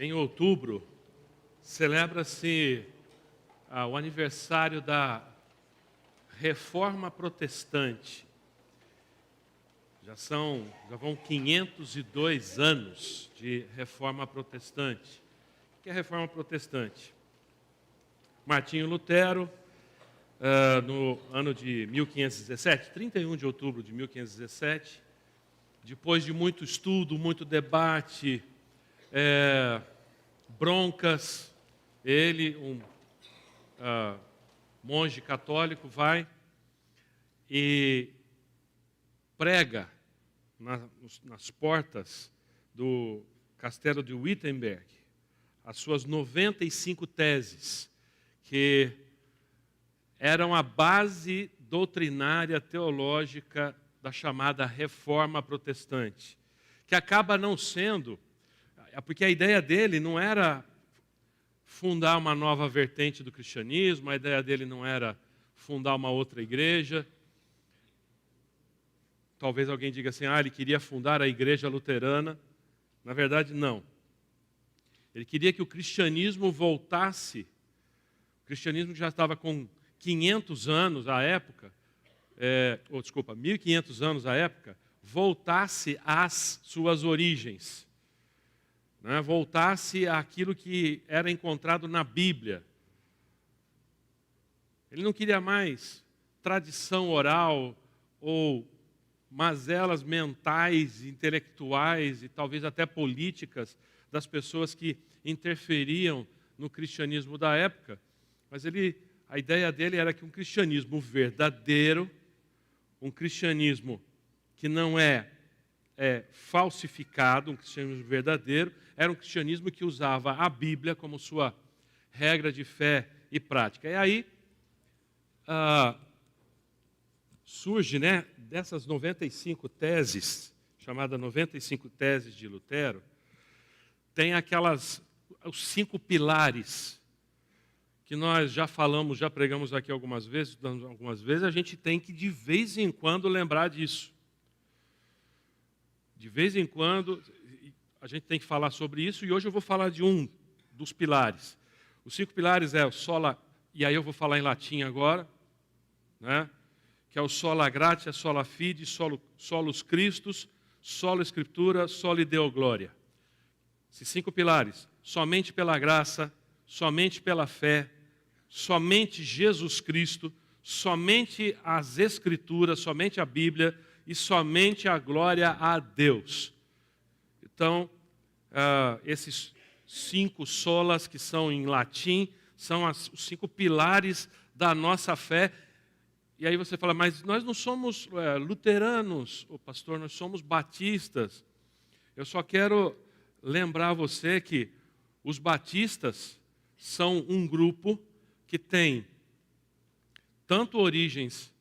Em outubro, celebra-se o aniversário da Reforma Protestante. Já vão 502 anos de Reforma Protestante. O que é Reforma Protestante? Martinho Lutero, no ano de 1517, 31 de outubro de 1517, depois de muito estudo, muito debate, broncas, ele, monge católico, vai e prega nas portas do castelo de Wittenberg as suas 95 teses, que eram a base doutrinária teológica da chamada Reforma Protestante, que acaba não sendo, porque a ideia dele não era fundar uma nova vertente do cristianismo, a ideia dele não era fundar uma outra igreja. Talvez alguém diga assim, ele queria fundar a igreja luterana. Na verdade, não. Ele queria que o cristianismo voltasse, o cristianismo já estava com 500 anos à época, 1.500 anos à época, voltasse às suas origens, né? Voltasse àquilo que era encontrado na Bíblia. Ele não queria mais tradição oral ou mazelas mentais, intelectuais e talvez até políticas das pessoas que interferiam no cristianismo da época, mas a ideia dele era que um cristianismo verdadeiro, um cristianismo que não é falsificado, um cristianismo verdadeiro, era um cristianismo que usava a Bíblia como sua regra de fé e prática. E aí surge, dessas 95 teses, chamada 95 teses de Lutero, tem os 5 pilares que nós já falamos, já pregamos aqui algumas vezes, a gente tem que de vez em quando lembrar disso. De vez em quando a gente tem que falar sobre isso, e hoje eu vou falar de um dos pilares. Os 5 pilares é o sola, e aí eu vou falar em latim agora, que é o sola gratia, sola fide, solus Christus, sola Scriptura, soli Deo gloria. Esses 5 pilares: somente pela graça, somente pela fé, somente Jesus Cristo, somente as Escrituras, somente a Bíblia e somente a glória a Deus. Então, esses 5 solas que são em latim são os 5 pilares da nossa fé. E aí você fala, mas nós não somos luteranos, pastor, nós somos batistas. Eu só quero lembrar você que os batistas são um grupo que tem tanto origens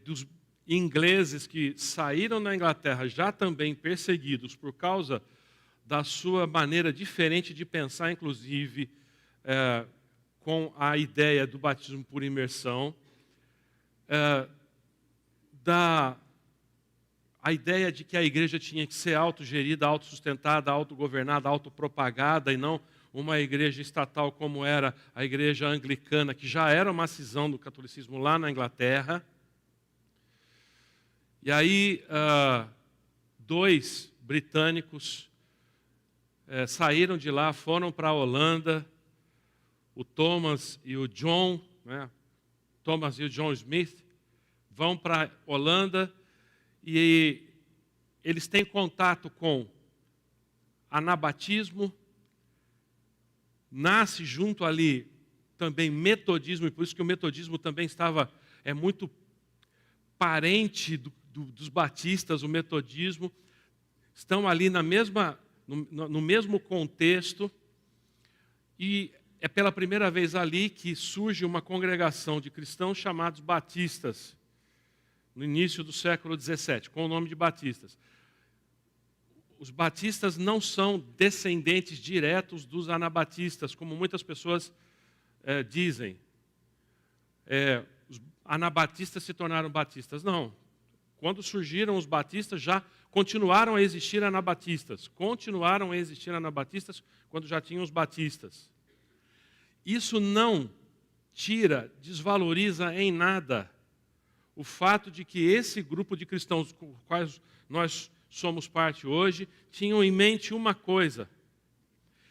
dos ingleses que saíram da Inglaterra já também perseguidos por causa da sua maneira diferente de pensar, inclusive com a ideia do batismo por imersão, a ideia de que a igreja tinha que ser autogerida, autossustentada, autogovernada, autopropagada e não uma igreja estatal como era a igreja anglicana, que já era uma cisão do catolicismo lá na Inglaterra. E aí, 2 britânicos saíram de lá, foram para a Holanda, o Thomas e o John, Thomas e o John Smith, vão para a Holanda e eles têm contato com anabatismo, nasce junto ali também metodismo, e por isso que o metodismo também é muito parente dos batistas, o metodismo, estão ali no mesmo contexto, e é pela primeira vez ali que surge uma congregação de cristãos chamados batistas, no início do século XVII, com o nome de batistas. Os batistas não são descendentes diretos dos anabatistas, como muitas pessoas dizem. Os anabatistas se tornaram batistas. Não. Quando surgiram os batistas, já continuaram a existir anabatistas. Continuaram a existir anabatistas quando já tinham os batistas. Isso não tira, desvaloriza em nada o fato de que esse grupo de cristãos com os quais nós somos parte hoje tinham em mente uma coisa,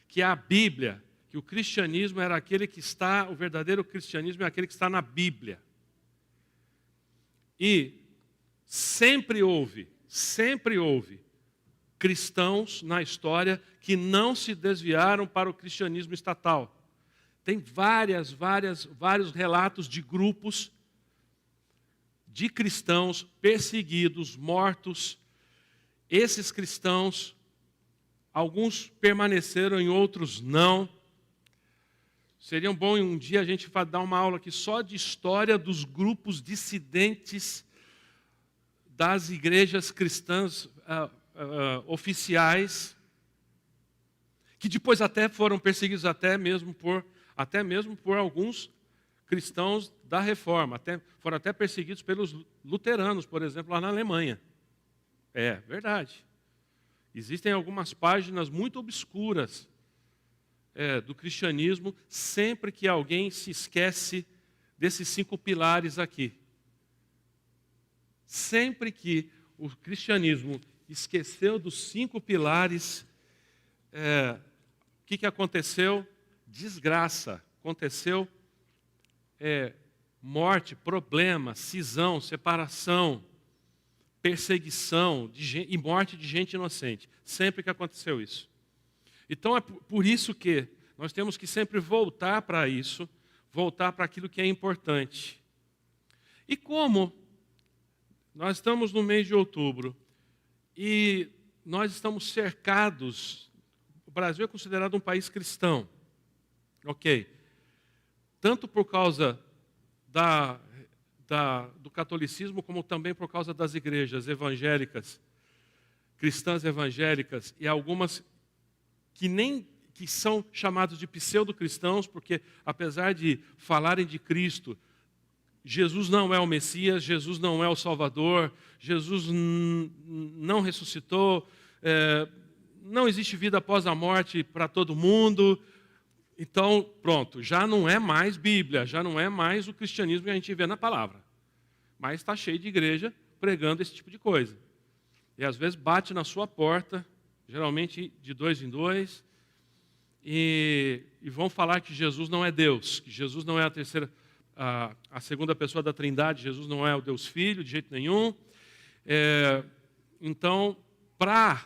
que a Bíblia, que o cristianismo era aquele que está, o verdadeiro cristianismo é aquele que está na Bíblia. E sempre houve cristãos na história que não se desviaram para o cristianismo estatal. Tem vários relatos de grupos de cristãos perseguidos, mortos. Esses cristãos, alguns permaneceram e outros não. Seria bom um dia a gente dar uma aula aqui só de história dos grupos dissidentes das igrejas cristãs oficiais, que depois até foram perseguidos até mesmo por alguns cristãos da Reforma. Foram até perseguidos pelos luteranos, por exemplo, lá na Alemanha. É verdade. Existem algumas páginas muito obscuras do cristianismo, sempre que alguém se esquece desses 5 pilares aqui. Sempre que o cristianismo esqueceu dos 5 pilares, o que aconteceu? Desgraça. Aconteceu morte, problema, cisão, separação, perseguição e morte de gente inocente. Sempre que aconteceu isso. Então é por isso que nós temos que sempre voltar para isso, voltar para aquilo que é importante. E como nós estamos no mês de outubro e nós estamos cercados, o Brasil é considerado um país cristão, ok? Tanto por causa do catolicismo, como também por causa das igrejas evangélicas, cristãs evangélicas, e algumas que são chamados de pseudo-cristãos, porque apesar de falarem de Cristo, Jesus não é o Messias, Jesus não é o Salvador, Jesus não ressuscitou, não existe vida após a morte para todo mundo. Então, pronto, já não é mais Bíblia, já não é mais o cristianismo que a gente vê na palavra. Mas está cheio de igreja pregando esse tipo de coisa. E às vezes bate na sua porta, geralmente de 2 em 2, e vão falar que Jesus não é Deus, que Jesus não é a segunda pessoa da Trindade, Jesus não é o Deus Filho, de jeito nenhum. Então, para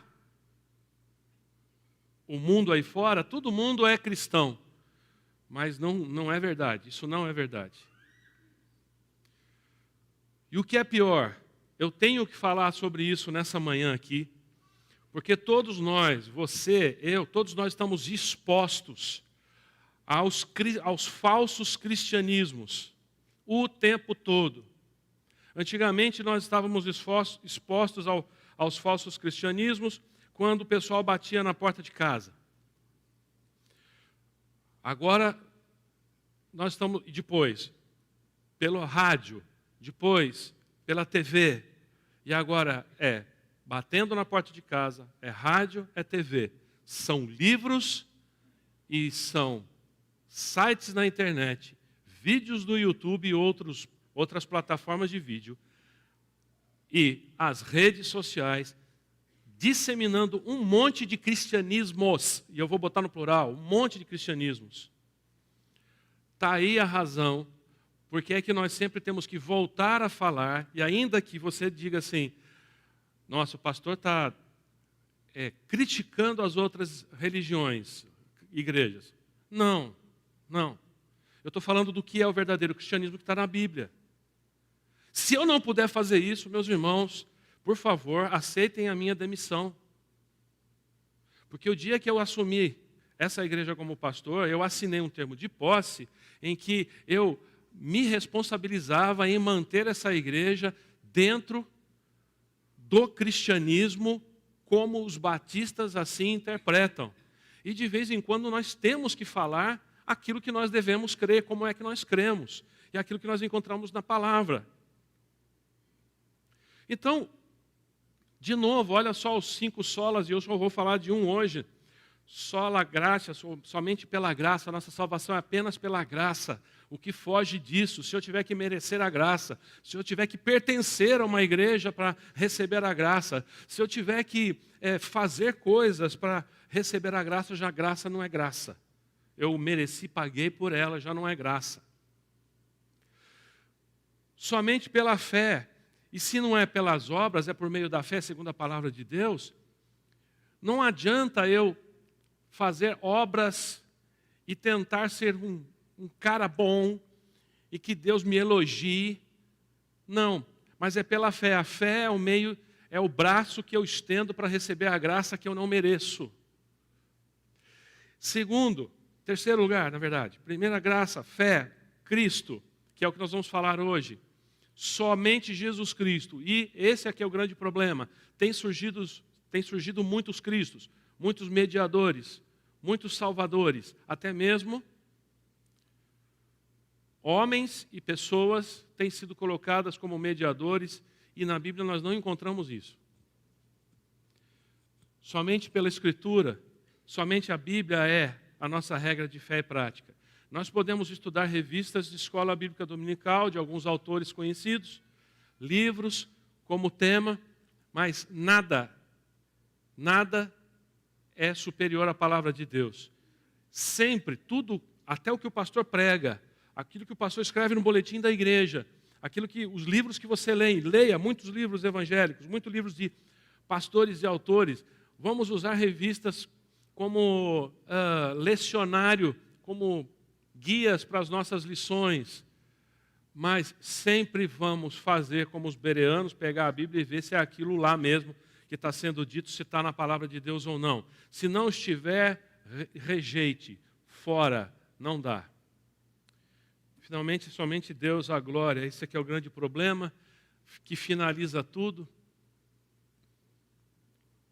o mundo aí fora, todo mundo é cristão. Mas não é verdade, isso não é verdade. E o que é pior, eu tenho que falar sobre isso nessa manhã aqui, porque todos nós, você, eu, todos nós estamos expostos aos falsos cristianismos o tempo todo. Antigamente nós estávamos expostos aos falsos cristianismos quando o pessoal batia na porta de casa. Agora, nós estamos, depois, pelo rádio, depois, pela TV, e agora batendo na porta de casa, é rádio, é TV. São livros e são sites na internet, vídeos do YouTube e outras plataformas de vídeo, e as redes sociais, disseminando um monte de cristianismos, e eu vou botar no plural, um monte de cristianismos. Está aí a razão, porque é que nós sempre temos que voltar a falar, e ainda que você diga assim, nossa, o pastor está criticando as outras religiões, igrejas. Não. Eu estou falando do que é o verdadeiro cristianismo que está na Bíblia. Se eu não puder fazer isso, meus irmãos, por favor, aceitem a minha demissão. Porque o dia que eu assumi essa igreja como pastor, eu assinei um termo de posse em que eu me responsabilizava em manter essa igreja dentro do cristianismo como os batistas assim interpretam. E de vez em quando nós temos que falar aquilo que nós devemos crer, como é que nós cremos, e aquilo que nós encontramos na palavra. Então, De novo, olha só os 5 solas, e eu só vou falar de um hoje. Sola graça, somente pela graça, a nossa salvação é apenas pela graça. O que foge disso? Se eu tiver que merecer a graça, se eu tiver que pertencer a uma igreja para receber a graça, se eu tiver que fazer coisas para receber a graça não é graça. Eu mereci, paguei por ela, já não é graça. Somente pela fé, e se não é pelas obras, é por meio da fé, segundo a palavra de Deus, não adianta eu fazer obras e tentar ser um cara bom e que Deus me elogie. Não, mas é pela fé. A fé é o meio, é o braço que eu estendo para receber a graça que eu não mereço. Terceiro lugar, na verdade. Primeira graça, fé, Cristo, que é o que nós vamos falar hoje. Somente Jesus Cristo. E esse aqui é o grande problema. Tem surgido muitos Cristos, muitos mediadores, muitos salvadores, até mesmo homens e pessoas têm sido colocadas como mediadores, e na Bíblia nós não encontramos isso. Somente pela Escritura, somente a Bíblia é a nossa regra de fé e prática. Nós podemos estudar revistas de escola bíblica dominical, de alguns autores conhecidos, livros como tema, mas nada é superior à palavra de Deus. Sempre, tudo, até o que o pastor prega, aquilo que o pastor escreve no boletim da igreja, os livros que você leia muitos livros evangélicos, muitos livros de pastores e autores. Vamos usar revistas como lecionário, como guias para as nossas lições, mas sempre vamos fazer como os bereanos, pegar a Bíblia e ver se é aquilo lá mesmo que está sendo dito, se está na palavra de Deus ou não. Se não estiver, rejeite, fora, não dá. Finalmente, somente Deus a glória. Esse aqui é o grande problema, que finaliza tudo.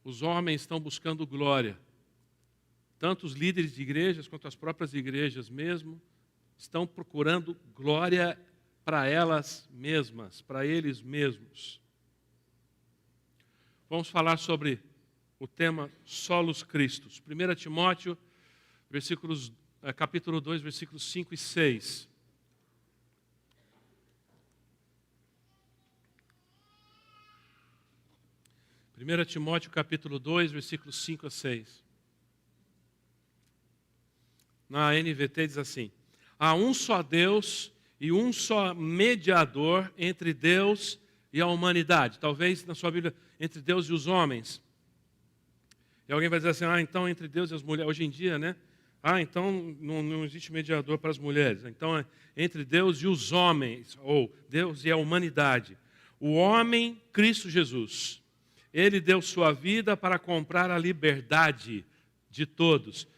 Os homens estão buscando glória. Tanto os líderes de igrejas, quanto as próprias igrejas mesmo, estão procurando glória para elas mesmas, para eles mesmos. Vamos falar sobre o tema Solos Christus. 1 Timóteo, capítulo 2, versículos 5 e 6. Primeira Timóteo, capítulo 2, versículos 5 a 6. Na NVT diz assim: há um só Deus e um só mediador entre Deus e a humanidade. Talvez na sua Bíblia, entre Deus e os homens. E alguém vai dizer assim, então entre Deus e as mulheres. Hoje em dia, né? Então não existe mediador para as mulheres. Então é entre Deus e os homens, ou Deus e a humanidade. O homem, Cristo Jesus. Ele deu sua vida para comprar a liberdade de todos.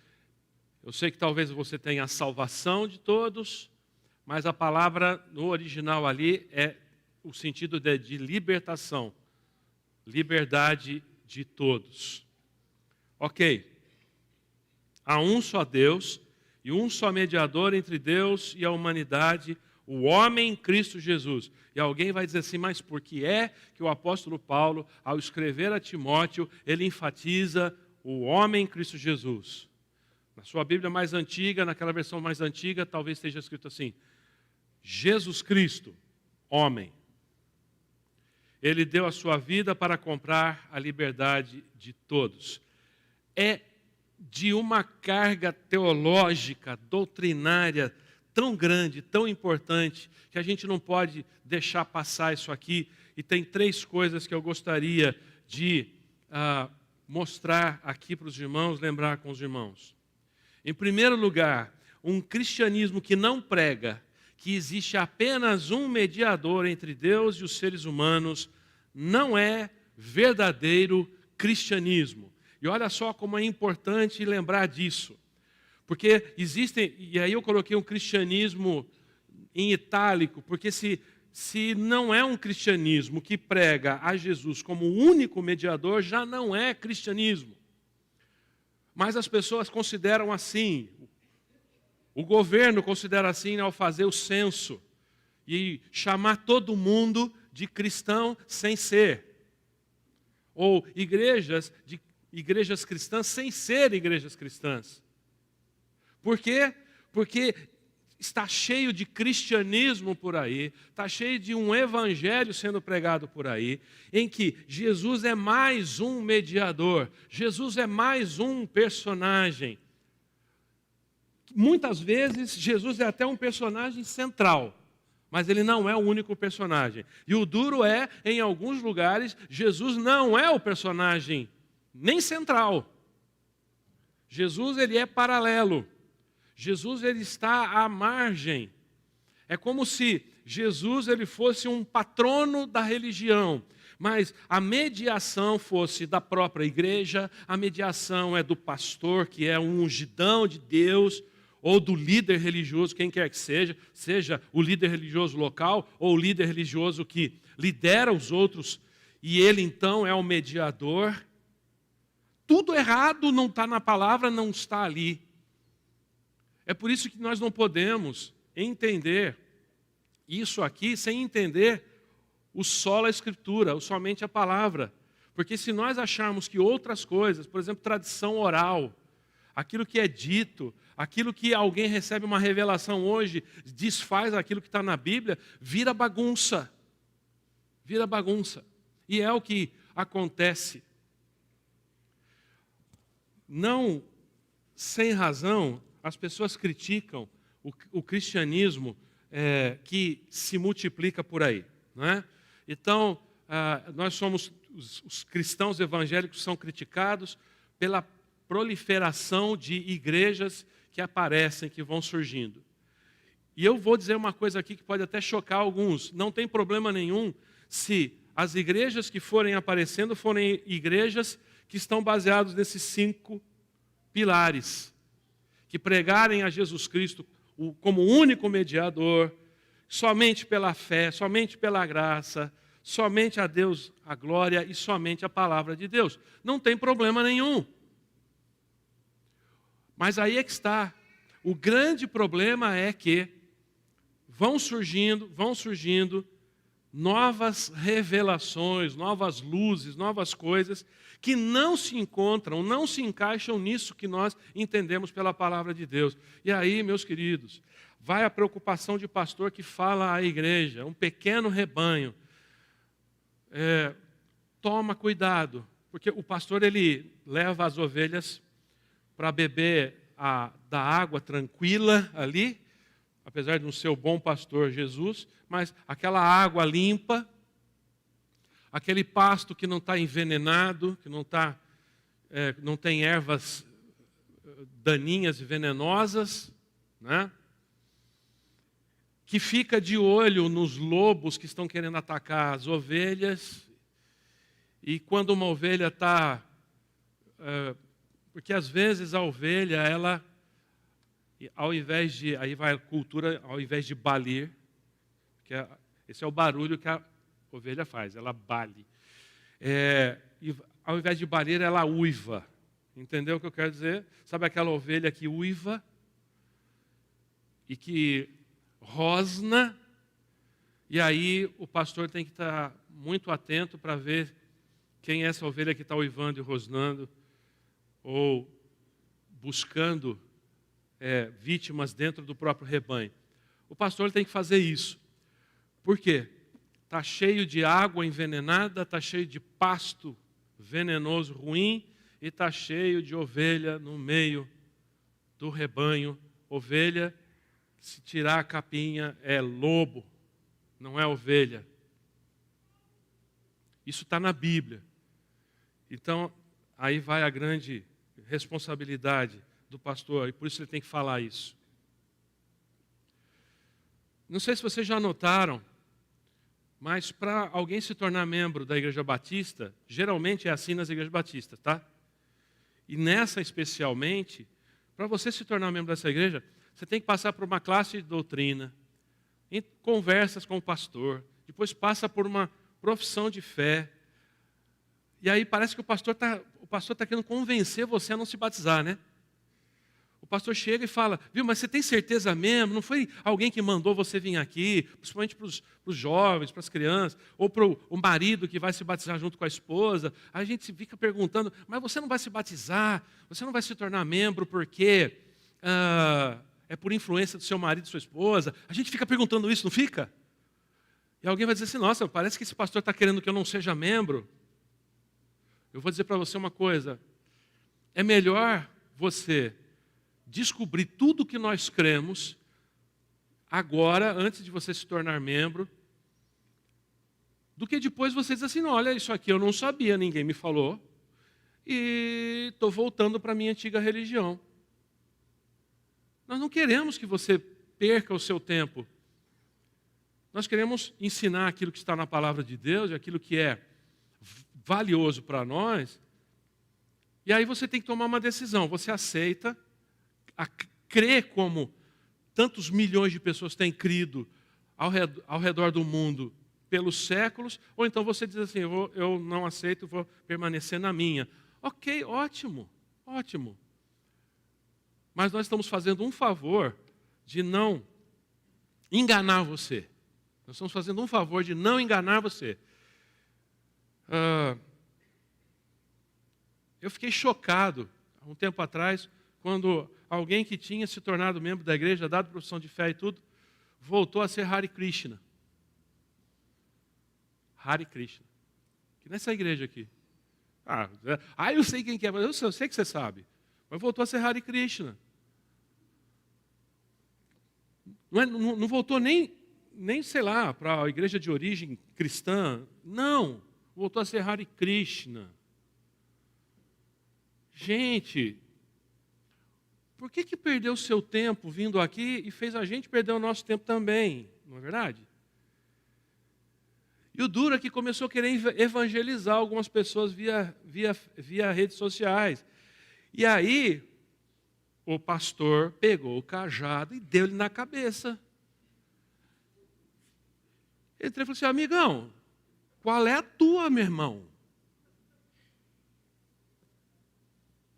Eu sei que talvez você tenha a salvação de todos, mas a palavra no original ali é o sentido de libertação. Liberdade de todos. Ok. Há um só Deus e um só mediador entre Deus e a humanidade, o homem Cristo Jesus. E alguém vai dizer assim, mas por que é que o apóstolo Paulo, ao escrever a Timóteo, ele enfatiza o homem Cristo Jesus? Na sua Bíblia mais antiga, naquela versão mais antiga, talvez esteja escrito assim, Jesus Cristo, homem. Ele deu a sua vida para comprar a liberdade de todos. É de uma carga teológica, doutrinária, tão grande, tão importante, que a gente não pode deixar passar isso aqui. E tem 3 coisas que eu gostaria de mostrar aqui para os irmãos, lembrar com os irmãos. Em primeiro lugar, um cristianismo que não prega que existe apenas um mediador entre Deus e os seres humanos não é verdadeiro cristianismo. E olha só como é importante lembrar disso. Porque existem, e aí eu coloquei um cristianismo em itálico, porque se não é um cristianismo que prega a Jesus como o único mediador, já não é cristianismo. Mas as pessoas consideram assim, o governo considera assim ao fazer o censo e chamar todo mundo de cristão sem ser. ou igrejas cristãs sem ser igrejas cristãs. Por quê? Porque está cheio de cristianismo por aí, está cheio de um evangelho sendo pregado por aí, em que Jesus é mais um mediador, Jesus é mais um personagem. Muitas vezes, Jesus é até um personagem central, mas ele não é o único personagem. E o duro é, em alguns lugares, Jesus não é o personagem nem central. Jesus, ele é paralelo. Jesus, ele está à margem. É como se Jesus, ele fosse um patrono da religião, mas a mediação fosse da própria igreja, a mediação é do pastor, que é um ungidão de Deus, ou do líder religioso, quem quer que seja o líder religioso local, ou o líder religioso que lidera os outros, e ele então é o mediador. Tudo errado não está na palavra, não está ali. É por isso que nós não podemos entender isso aqui sem entender o sola escritura, o somente a palavra. Porque se nós acharmos que outras coisas, por exemplo, tradição oral, aquilo que é dito, aquilo que alguém recebe uma revelação hoje, desfaz aquilo que está na Bíblia, vira bagunça. Vira bagunça. E é o que acontece. Não sem razão, as pessoas criticam o cristianismo que se multiplica por aí. Não é? Então, nós somos, os cristãos evangélicos são criticados pela proliferação de igrejas que aparecem, que vão surgindo. E eu vou dizer uma coisa aqui que pode até chocar alguns. Não tem problema nenhum se as igrejas que forem aparecendo forem igrejas que estão baseadas nesses 5 pilares, que pregarem a Jesus Cristo como único mediador, somente pela fé, somente pela graça, somente a Deus a glória e somente a palavra de Deus. Não tem problema nenhum. Mas aí é que está. O grande problema é que vão surgindo novas revelações, novas luzes, novas coisas que não se encontram, não se encaixam nisso que nós entendemos pela palavra de Deus. E aí, meus queridos, vai a preocupação de pastor que fala à igreja, um pequeno rebanho. Toma cuidado, porque o pastor ele leva as ovelhas para beber da água tranquila ali, apesar de não ser o bom pastor Jesus, mas aquela água limpa, aquele pasto que não está envenenado, que não tem ervas daninhas e venenosas, né? Que fica de olho nos lobos que estão querendo atacar as ovelhas, e quando uma ovelha está... porque às vezes a ovelha, ela, ao invés de, aí vai a cultura, ao invés de balir, que esse é o barulho que a ovelha faz, ela bale. E ao invés de balir, ela uiva. Entendeu o que eu quero dizer? Sabe aquela ovelha que uiva e que rosna? E aí o pastor tem que estar muito atento para ver quem é essa ovelha que está uivando e rosnando, ou buscando vítimas dentro do próprio rebanho. O pastor tem que fazer isso. Por quê? Está cheio de água envenenada, está cheio de pasto venenoso, ruim, e está cheio de ovelha no meio do rebanho. Ovelha, se tirar a capinha, é lobo, não é ovelha. Isso está na Bíblia. Então, aí vai a grande responsabilidade do pastor, e por isso ele tem que falar isso. Não sei se vocês já notaram, mas para alguém se tornar membro da Igreja Batista, geralmente é assim nas igrejas batistas, tá? E nessa especialmente, para você se tornar membro dessa igreja, você tem que passar por uma classe de doutrina, em conversas com o pastor, depois passa por uma profissão de fé, e aí parece que o pastor está querendo convencer você a não se batizar, né? O pastor chega e fala, viu, mas você tem certeza mesmo? Não foi alguém que mandou você vir aqui, principalmente para os jovens, para as crianças, ou para o marido que vai se batizar junto com a esposa. Aí a gente fica perguntando, mas você não vai se batizar, você não vai se tornar membro porque é por influência do seu marido e sua esposa? A gente fica perguntando isso, não fica? E alguém vai dizer assim, nossa, parece que esse pastor está querendo que eu não seja membro. Eu vou dizer para você uma coisa, é melhor você descobrir tudo o que nós cremos agora, antes de você se tornar membro, do que depois você dizer assim, não, olha, isso aqui eu não sabia, ninguém me falou, e estou voltando para a minha antiga religião. Nós não queremos que você perca o seu tempo. Nós queremos ensinar aquilo que está na palavra de Deus, aquilo que é valioso para nós, e aí você tem que tomar uma decisão. Você aceita a crer como tantos milhões de pessoas têm crido ao redor do mundo pelos séculos, ou então você diz assim, eu não aceito, vou permanecer na minha. Ok, ótimo, ótimo. Mas nós estamos fazendo um favor de não enganar você. Nós estamos fazendo um favor de não enganar você. Eu fiquei chocado, há um tempo atrás, quando alguém que tinha se tornado membro da igreja, dado profissão de fé e tudo, voltou a ser Hare Krishna. Hare Krishna. Que nessa igreja aqui. Eu sei quem que é, mas eu sei que você sabe. Mas voltou a ser Hare Krishna. Não voltou nem, sei lá, para a igreja de origem cristã. Não. Voltou a ser Hare Krishna. Gente, por que perdeu o seu tempo vindo aqui e fez a gente perder o nosso tempo também? Não é verdade? E o duro é que começou a querer evangelizar algumas pessoas via redes sociais. E aí, o pastor pegou o cajado e deu-lhe na cabeça. Ele falou assim, amigão, qual é a tua, meu irmão?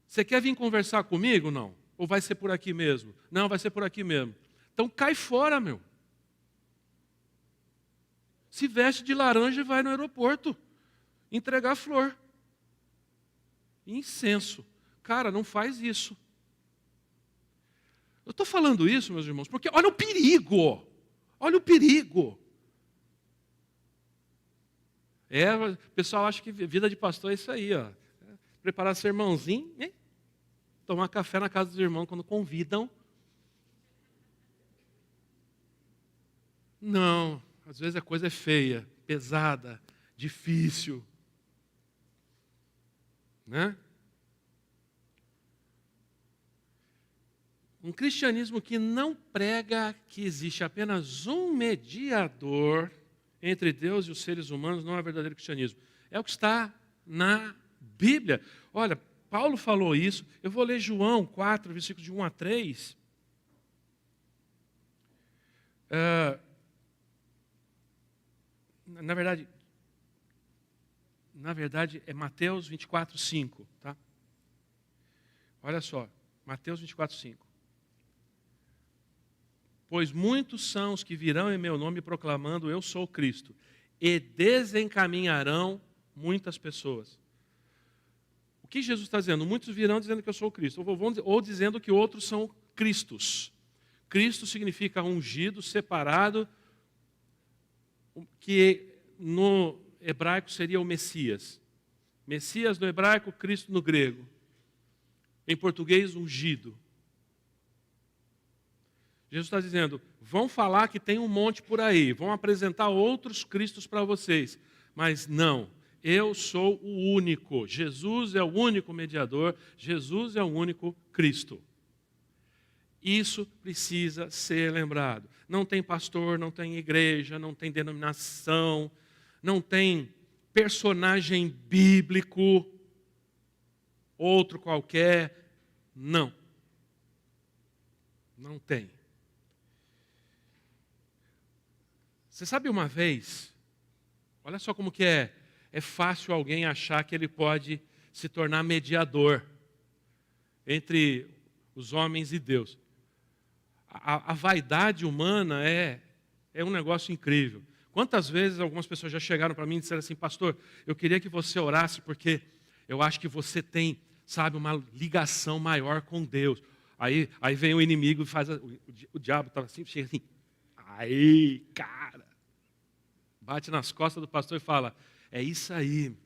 Você quer vir conversar comigo, não? Ou vai ser por aqui mesmo? Não, vai ser por aqui mesmo. Então cai fora, meu. Se veste de laranja e vai no aeroporto entregar flor. Incenso. Cara, não faz isso. Eu estou falando isso, meus irmãos, porque olha o perigo. Olha o perigo. O pessoal acha que vida de pastor é isso aí, ó. Preparar sermãozinho, né? Tomar café na casa dos irmãos quando convidam. Não, às vezes a coisa é feia, pesada, difícil. Né? Um cristianismo que não prega que existe apenas um mediador entre Deus e os seres humanos não é verdadeiro cristianismo. É o que está na Bíblia. Olha, Paulo falou isso. Eu vou ler João 4, versículos de 1 a 3. Na verdade, é Mateus 24, 5. Tá? Olha só, Mateus 24, 5. Pois muitos são os que virão em meu nome proclamando, eu sou Cristo, e desencaminharão muitas pessoas. O que Jesus está dizendo? Muitos virão dizendo que eu sou o Cristo, ou dizendo que outros são Cristos. Cristo significa ungido, separado, que no hebraico seria o Messias. Messias no hebraico, Cristo no grego. Em português, ungido. Jesus está dizendo, vão falar que tem um monte por aí, vão apresentar outros Cristos para vocês, mas não, eu sou o único, Jesus é o único mediador, Jesus é o único Cristo. Isso precisa ser lembrado. Não tem pastor, não tem igreja, não tem denominação, não tem personagem bíblico, outro qualquer, não. Não tem. Você sabe uma vez, olha só como que é fácil alguém achar que ele pode se tornar mediador entre os homens e Deus. A vaidade humana é um negócio incrível. Quantas vezes algumas pessoas já chegaram para mim e disseram assim, pastor, eu queria que você orasse porque eu acho que você tem, sabe, uma ligação maior com Deus. Aí vem o inimigo e faz, o diabo estava assim, chega assim, aí, cara, bate nas costas do pastor e fala, é isso aí,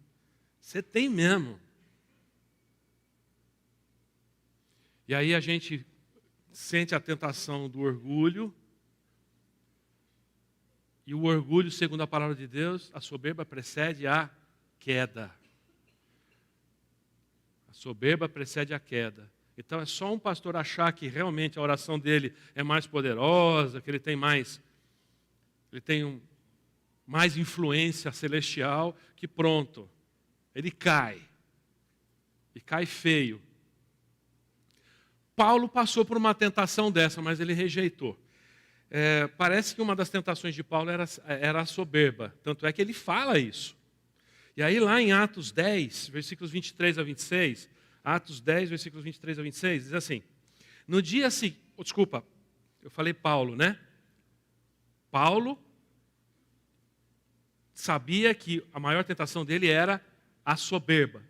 você tem mesmo. E aí a gente sente a tentação do orgulho, e o orgulho, segundo a palavra de Deus, a soberba precede a queda. A soberba precede a queda. Então é só um pastor achar que realmente a oração dele é mais poderosa, que ele tem mais influência celestial, que pronto, ele cai. E cai feio. Paulo passou por uma tentação dessa, mas ele rejeitou. Parece que uma das tentações de Paulo era a soberba. Tanto é que ele fala isso. E aí lá em Atos 10, versículos 23 a 26, Atos 10, versículos 23 a 26, diz assim, no dia seguinte, desculpa, eu falei Paulo, né? Paulo sabia que a maior tentação dele era a soberba.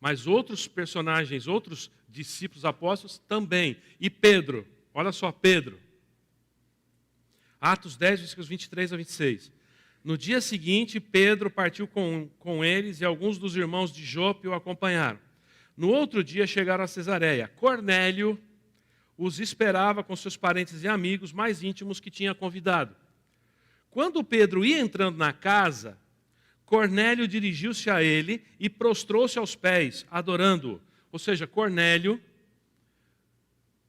Mas outros personagens, outros discípulos apóstolos também. E Pedro, olha só Pedro. Atos 10, versículos 23 a 26. No dia seguinte, Pedro partiu com eles e alguns dos irmãos de Jope o acompanharam. No outro dia chegaram a Cesareia. Cornélio os esperava com seus parentes e amigos mais íntimos que tinha convidado. Quando Pedro ia entrando na casa, Cornélio dirigiu-se a ele e prostrou-se aos pés, adorando-o. Ou seja, Cornélio,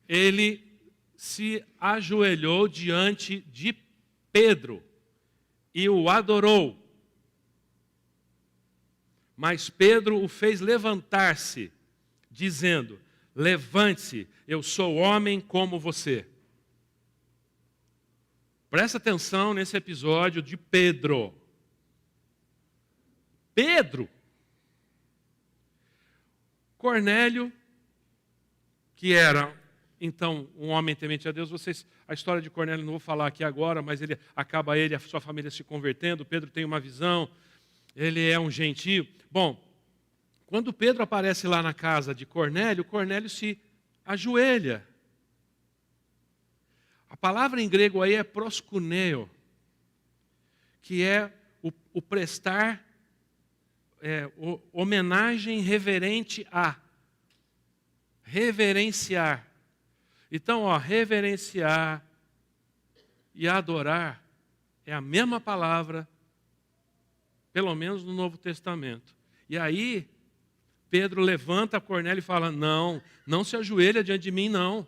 ele se ajoelhou diante de Pedro e o adorou. Mas Pedro o fez levantar-se, dizendo, levante-se, eu sou homem como você. Presta atenção nesse episódio de Pedro. Pedro, Cornélio, que era, então, um homem temente a Deus. A história de Cornélio não vou falar aqui agora, mas ele a sua família se convertendo. Pedro tem uma visão, ele é um gentio. Bom, quando Pedro aparece lá na casa de Cornélio, Cornélio se ajoelha. A palavra em grego aí é proskuneo, que é o prestar homenagem reverente a. Reverenciar. Então, reverenciar e adorar é a mesma palavra, pelo menos no Novo Testamento. E aí, Pedro levanta Cornélio e fala, não se ajoelha diante de mim, não.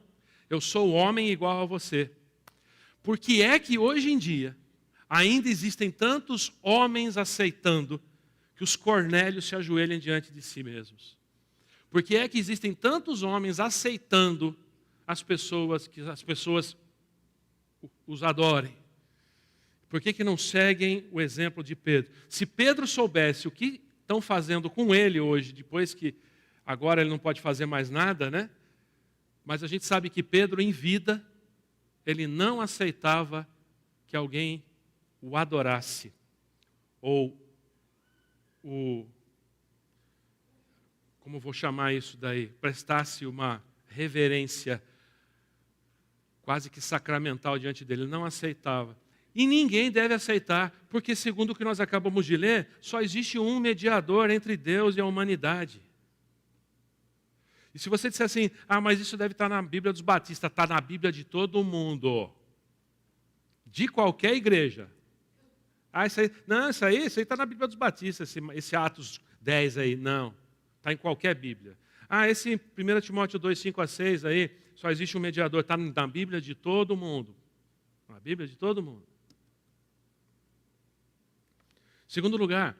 Eu sou homem igual a você. Por que é que hoje em dia ainda existem tantos homens aceitando que os Cornélios se ajoelhem diante de si mesmos? Por que é que existem tantos homens aceitando que as pessoas os adorem? Por que não seguem o exemplo de Pedro? Se Pedro soubesse o que estão fazendo com ele hoje, depois que agora ele não pode fazer mais nada, né? Mas a gente sabe que Pedro, em vida, ele não aceitava que alguém o adorasse, ou como vou chamar isso daí, prestasse uma reverência quase que sacramental diante dele. Ele não aceitava. E ninguém deve aceitar, porque segundo o que nós acabamos de ler, só existe um mediador entre Deus e a humanidade. E se você disser assim, mas isso deve estar na Bíblia dos Batistas, está na Bíblia de todo mundo, de qualquer igreja. Isso aí está na Bíblia dos Batistas, esse Atos 10 aí, não, está em qualquer Bíblia. Esse 1 Timóteo 2, 5 a 6 aí, só existe um mediador, está na Bíblia de todo mundo. Na Bíblia de todo mundo. Segundo lugar,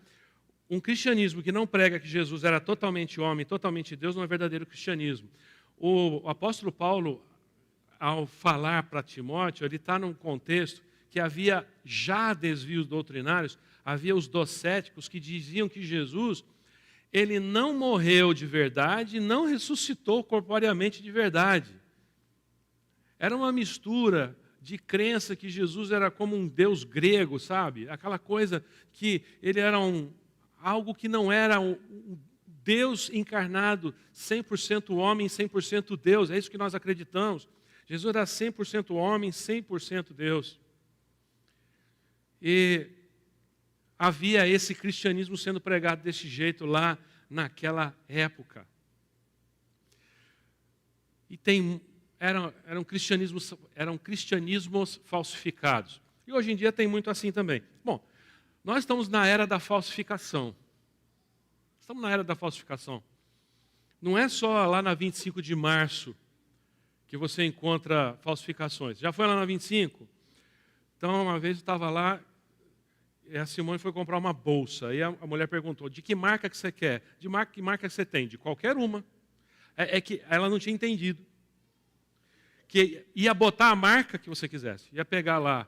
um cristianismo que não prega que Jesus era totalmente homem, totalmente Deus, não é verdadeiro cristianismo. O apóstolo Paulo, ao falar para Timóteo, ele está num contexto que havia já desvios doutrinários, havia os docéticos que diziam que Jesus, ele não morreu de verdade, não ressuscitou corporeamente de verdade. Era uma mistura de crença que Jesus era como um deus grego, sabe? Aquela coisa que ele era algo que não era um Deus encarnado, 100% homem, 100% Deus. É isso que nós acreditamos. Jesus era 100% homem, 100% Deus. E havia esse cristianismo sendo pregado desse jeito lá naquela época. E eram cristianismos falsificados. E hoje em dia tem muito assim também. Bom, nós estamos na era da falsificação. Estamos na era da falsificação. Não é só lá na 25 de março que você encontra falsificações. Já foi lá na 25? Então, uma vez eu estava lá, e a Simone foi comprar uma bolsa. Aí a mulher perguntou, de que marca que você quer? Que marca que você tem? De qualquer uma. É que ela não tinha entendido. Que ia botar a marca que você quisesse. Ia pegar lá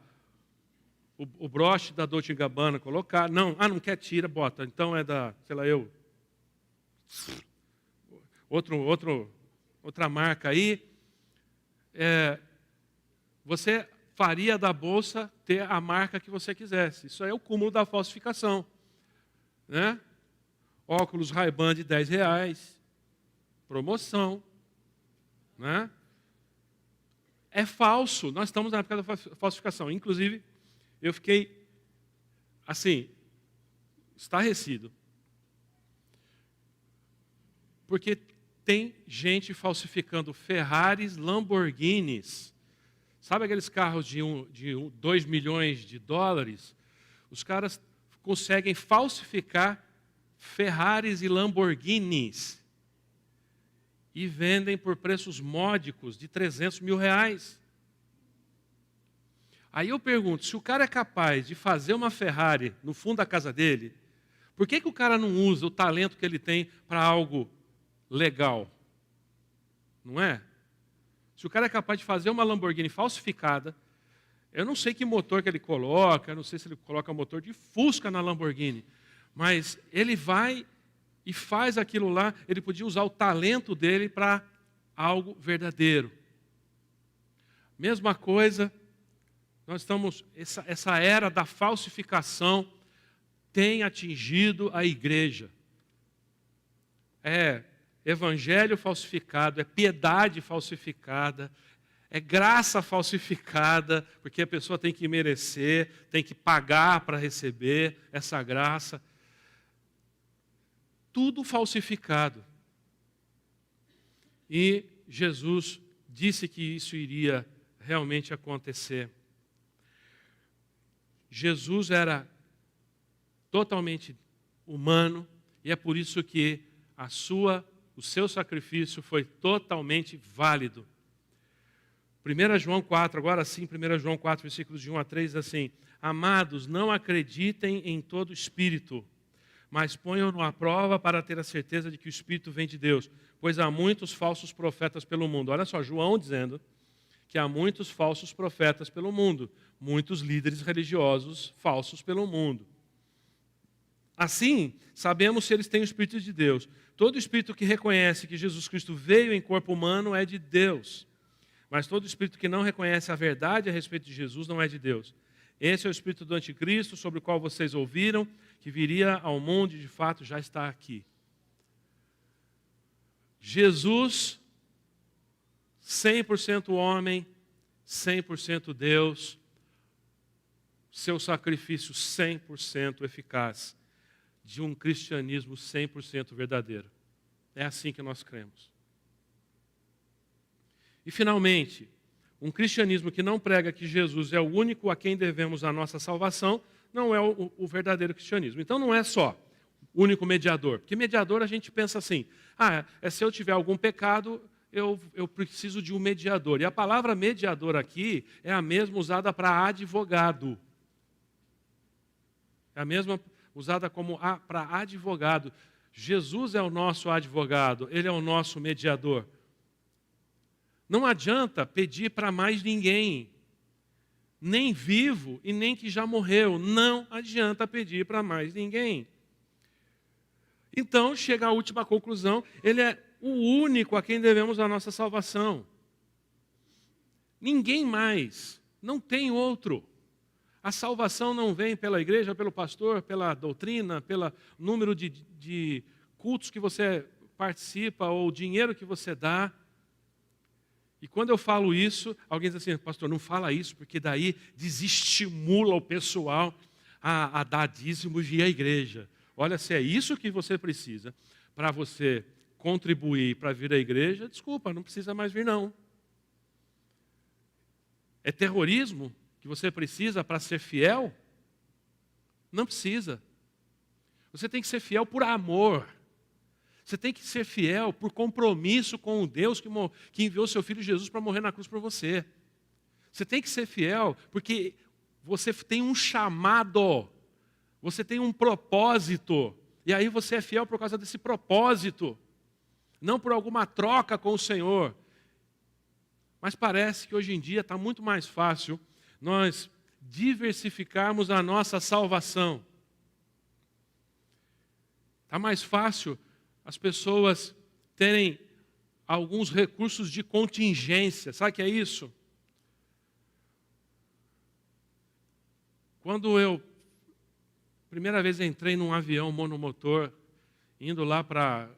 o broche da Dolce & Gabbana, colocar. Não quer, tira, bota. Então é da, sei lá, outra marca aí. Você faria da bolsa ter a marca que você quisesse. Isso aí é o cúmulo da falsificação. Né? Óculos Ray-Ban de R$10. Promoção. Né? É falso. Nós estamos na época da falsificação. Inclusive, eu fiquei, assim, estarrecido. Porque tem gente falsificando Ferraris, Lamborghinis. Sabe aqueles carros de 2 milhões de dólares? Os caras conseguem falsificar Ferraris e Lamborghinis e vendem por preços módicos de R$300 mil. Aí eu pergunto, se o cara é capaz de fazer uma Ferrari no fundo da casa dele, por que o cara não usa o talento que ele tem para algo legal? Não é? Se o cara é capaz de fazer uma Lamborghini falsificada, eu não sei que motor que ele coloca, eu não sei se ele coloca motor de Fusca na Lamborghini, mas ele vai e faz aquilo lá, ele podia usar o talento dele para algo verdadeiro. Mesma coisa, nós estamos, essa era da falsificação tem atingido a igreja. É evangelho falsificado, é piedade falsificada, é graça falsificada, porque a pessoa tem que merecer, tem que pagar para receber essa graça. Tudo falsificado. E Jesus disse que isso iria realmente acontecer. Jesus era totalmente humano e é por isso que o seu sacrifício foi totalmente válido. 1 João 4, agora sim, 1 João 4, versículos de 1 a 3, assim: Amados, não acreditem em todo espírito, mas ponham-no à prova para ter a certeza de que o Espírito vem de Deus, pois há muitos falsos profetas pelo mundo. Olha só, João dizendo que há muitos falsos profetas pelo mundo, muitos líderes religiosos falsos pelo mundo. Assim, sabemos se eles têm o Espírito de Deus. Todo espírito que reconhece que Jesus Cristo veio em corpo humano é de Deus, mas todo espírito que não reconhece a verdade a respeito de Jesus não é de Deus. Esse é o espírito do anticristo, sobre o qual vocês ouviram, que viria ao mundo e de fato já está aqui. Jesus, 100% homem, 100% Deus, seu sacrifício 100% eficaz, de um cristianismo 100% verdadeiro. É assim que nós cremos. E finalmente, um cristianismo que não prega que Jesus é o único a quem devemos a nossa salvação, não é o verdadeiro cristianismo. Então não é só o único mediador, porque mediador a gente pensa assim, se eu tiver algum pecado, eu preciso de um mediador. E a palavra mediador aqui é a mesma usada para advogado. É a mesma usada como para advogado. Jesus é o nosso advogado, ele é o nosso mediador. Não adianta pedir para mais ninguém, nem vivo e nem que já morreu. Não adianta pedir para mais ninguém. Então, chega à última conclusão, ele é o único a quem devemos a nossa salvação. Ninguém mais, não tem outro. A salvação não vem pela igreja, pelo pastor, pela doutrina, pelo número de cultos que você participa ou o dinheiro que você dá. E quando eu falo isso, alguém diz assim, pastor, não fala isso, porque daí desestimula o pessoal a dar dízimos e ir à igreja. Olha, se é isso que você precisa para você contribuir para vir à igreja, desculpa, não precisa mais vir não. É terrorismo que você precisa para ser fiel? Não precisa. Você tem que ser fiel por amor. Você tem que ser fiel por compromisso com o Deus que enviou seu Filho Jesus para morrer na cruz por você. Você tem que ser fiel porque você tem um chamado, você tem um propósito, e aí você é fiel por causa desse propósito, não por alguma troca com o Senhor. Mas parece que hoje em dia está muito mais fácil nós diversificarmos a nossa salvação. Está mais fácil as pessoas terem alguns recursos de contingência. Sabe o que é isso? Quando eu, primeira vez entrei num avião monomotor, indo lá para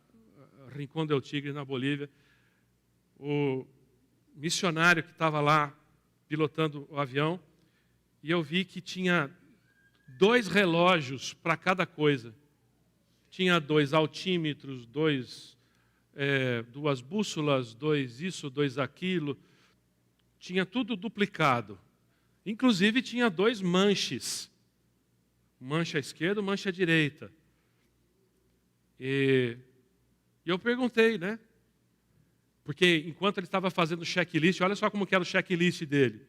Rincón del Tigre, na Bolívia, o missionário que estava lá pilotando o avião, e eu vi que tinha 2 relógios para cada coisa. Tinha 2 altímetros, 2 bússolas, 2 isso, 2 aquilo. Tinha tudo duplicado. Inclusive tinha 2 manches. Mancha à esquerda, mancha à direita. E eu perguntei, né? Porque enquanto ele estava fazendo o checklist, olha só como que era o checklist dele.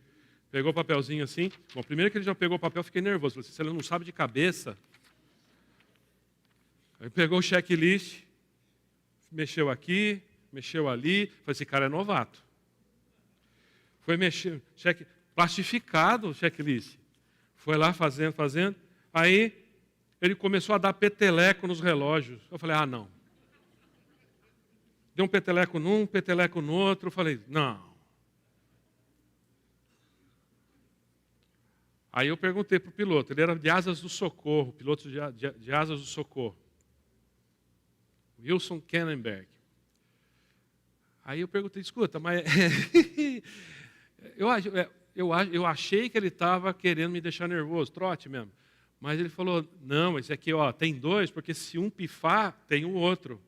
Pegou o papelzinho assim. Bom, primeiro que ele já pegou o papel, eu fiquei nervoso. Falei, se ele não sabe de cabeça... Aí pegou o checklist, mexeu aqui, mexeu ali. Falei, esse cara é novato. Foi mexer, plastificado o checklist. Foi lá fazendo. Aí ele começou a dar peteleco nos relógios. Eu falei, não. Deu um peteleco num, peteleco no outro. Eu falei, não. Aí eu perguntei para o piloto, ele era de Asas do Socorro, piloto de Asas do Socorro. Wilson Kennenberg. Aí eu perguntei, escuta, mas eu achei que ele estava querendo me deixar nervoso, trote mesmo. Mas ele falou, não, esse aqui tem 2, porque se um pifar, tem o outro.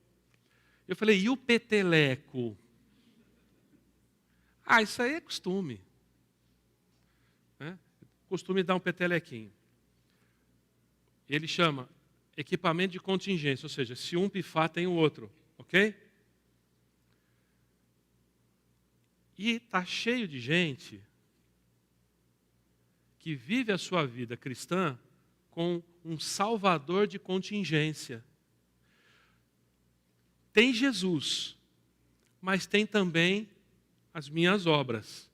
Eu falei, e o peteleco? Isso aí é costume. Costume dar um petelequinho. Ele chama equipamento de contingência, ou seja, se um pifar, tem o outro, ok? E está cheio de gente que vive a sua vida cristã com um salvador de contingência. Tem Jesus, mas tem também as minhas obras.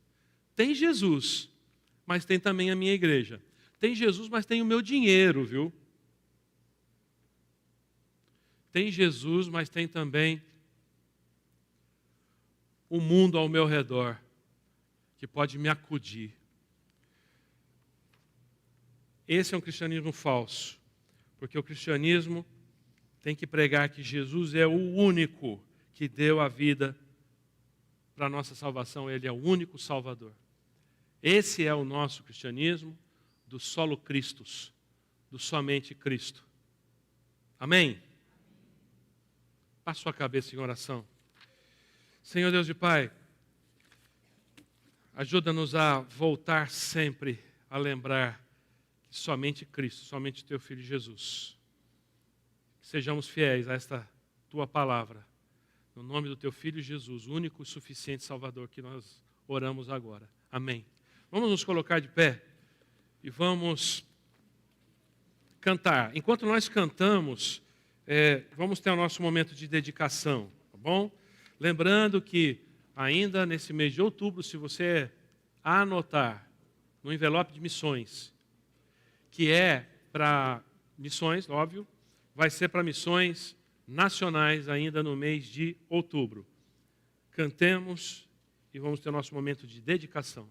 Tem Jesus, mas tem também a minha igreja. Tem Jesus, mas tem o meu dinheiro, viu? Tem Jesus, mas tem também o mundo ao meu redor, que pode me acudir. Esse é um cristianismo falso, porque o cristianismo tem que pregar que Jesus é o único que deu a vida para a nossa salvação, Ele é o único Salvador. Esse é o nosso cristianismo do solo Christus, do somente Cristo. Amém? Baixe sua cabeça em oração. Senhor Deus e Pai, ajuda-nos a voltar sempre a lembrar que somente Cristo, somente Teu Filho Jesus. Que sejamos fiéis a esta Tua palavra. No nome do Teu Filho Jesus, o único e suficiente Salvador que nós oramos agora. Amém. Vamos nos colocar de pé e vamos cantar. Enquanto nós cantamos, vamos ter o nosso momento de dedicação, tá bom? Lembrando que ainda nesse mês de outubro, se você anotar no envelope de missões, que é para missões, óbvio, vai ser para missões nacionais ainda no mês de outubro. Cantemos e vamos ter o nosso momento de dedicação.